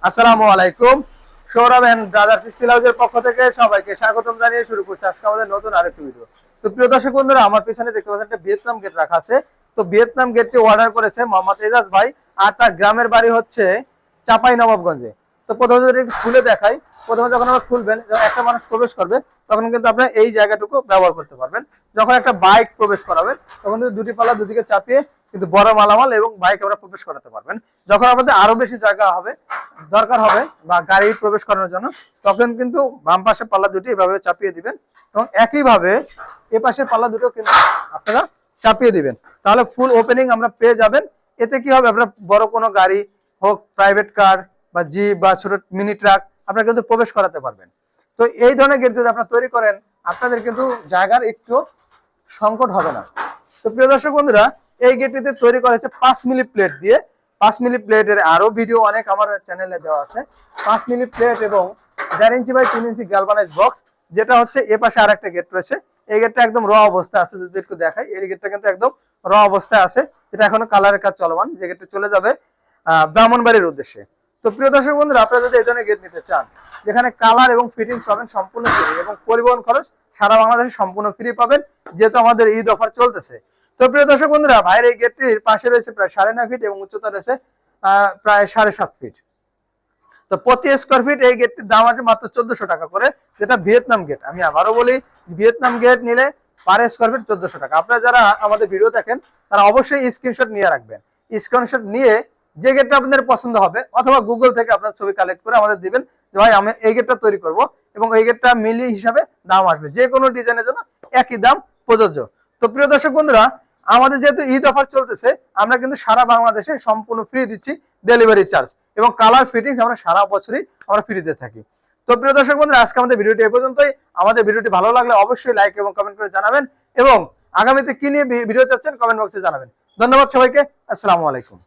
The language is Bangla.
আসসালামু আলাইকুম। সৌরভ এন্ড ব্রাদার্স স্টিল হাউসের পক্ষ থেকে সবাইকে স্বাগতম জানিয়ে শুরু করছি আজকে আমাদের নতুন আরেকটি ভিডিও। তো প্রিয় দর্শক বন্ধুরা, আমার পিছনে দেখতে পাচ্ছেন একটা ভিয়েতনাম গেট রাখা আছে। তো ভিয়েতনাম গেটটি অর্ডার করেছে মোহাম্মদ এজাজ ভাই, আর তার গ্রামের বাড়ি হচ্ছে চাপাই নবাবগঞ্জে। তো প্রথমে যদি একটু খুলে দেখাই, প্রথমে যখন আমরা খুলবেন, যখন একটা মানুষ প্রবেশ করবে তখন কিন্তু আপনার এই জায়গাটুকু ব্যবহার করতে পারবেন। যখন একটা বাইক প্রবেশ করাবেন তখন কিন্তু দুটি পাল্লা দুদিকে চাপিয়ে কিন্তু বড় মালামাল এবং বাইক আমরা প্রবেশ করাতে পারবেন। যখন আমাদের আরো বেশি জায়গা হবে দরকার হবে বা গাড়ি প্রবেশ করানোর জন্য, তখন কিন্তু বাম পাশে পাল্লা দুটি এভাবে চাপিয়ে দিবেন এবং একইভাবে এ পাশের পাল্লা দুটো কিন্তু আপনারা চাপিয়ে দিবেন, তাহলে ফুল ওপেনিং আমরা পেয়ে যাবেন। এতে কি হবে, আপনার বড় কোনো গাড়ি হোক, প্রাইভেট কার বা জিপ বা ছোট মিনি ট্রাক, আপনারা কিন্তু প্রবেশ করাতে পারবেন। তো এই ধরনের গেট যদি আপনারা তৈরি করেন, আপনাদের কিন্তু জায়গার একটু সংকট হবে না। তো প্রিয় দর্শক বন্ধুরা, এই গেটটিতে তৈরি করা হয়েছে 5 মিলি প্লেট দিয়ে। 5 মিলি প্লেটের আরো ভিডিও অনেক আমার চ্যানেলে দেওয়া আছে। 5 মিলি প্লেট এবং 1.5 inch by 3 inch galvanise box, যেটা হচ্ছে এ পাশে আরেকটা গেট রয়েছে। এই গেটটা একদম র অবস্থায় আছে, যদি একটু দেখাই, এই গেটটা কিন্তু একদম র অবস্থায় আছে, যেটা এখনো কালারের কাজ চলমান। যে গেটটা চলে যাবে ব্রাহ্মণবাড়ির উদ্দেশ্যে। তো প্রিয় দর্শক বন্ধুরা, আপনারা যদি এই ধরনের গেট নিতে চান, যেখানে কালার এবং ফিটিংস পাবেন সম্পূর্ণ ফ্রি এবং পরিবহন খরচ সারা বাংলাদেশে সম্পূর্ণ ফ্রি পাবেন, যেহেতু আমাদের ঈদ অফার চলতেছে। তো প্রিয় দর্শক বন্ধুরা, ভাইয়ের এই গেটটির পাশে রয়েছে প্রায় 9.5 ফিট এবং উচ্চতা রয়েছে প্রায় 7.5 ফিট। তো প্রতি স্কোয়ার ফিট এই গেটটির দাম আছে মাত্র 1400 টাকা করে, যেটা ভিয়েতনাম গেট। আমি আবারও বলি, ভিয়েতনাম গেট নিলে পার স্কোয়ার ফিট 1400 টাকা। আপনারা যারা আমাদের ভিডিও দেখেন তারা অবশ্যই স্ক্রিনশট নিয়ে রাখবেন। স্ক্রিনশট নিয়ে যে গেটটা আপনাদের পছন্দ হবে, অথবা গুগল থেকে আপনার ছবি কালেক্ট করে আমাদের দিবেন যে ভাই আমি এই গেটটা তৈরি করব, এবং এই গেটটা মিলি হিসাবে দাম আসবে, যে কোনো ডিজাইনের জন্য একই দাম প্রযোজ্য। তো প্রিয় দর্শক বন্ধুরা, আমাদের যেহেতু ঈদ অফার চলতেছে, আমরা কিন্তু সারা বাংলাদেশে সম্পূর্ণ ফ্রি দিচ্ছি ডেলিভারি চার্জ, এবং কালার ফিটিংস আমরা সারা বছরই আমরা ফ্রিতে থাকি। তো প্রিয় দর্শক বন্ধুরা, আজকে আমাদের ভিডিওটি এই পর্যন্তই। আমাদের ভিডিওটি ভালো লাগলে অবশ্যই লাইক এবং কমেন্ট করে জানাবেন, এবং আগামীতে কি নিয়ে ভিডিও চাচ্ছেন কমেন্ট বক্সে জানাবেন। ধন্যবাদ সবাইকে। আসসালামু আলাইকুম।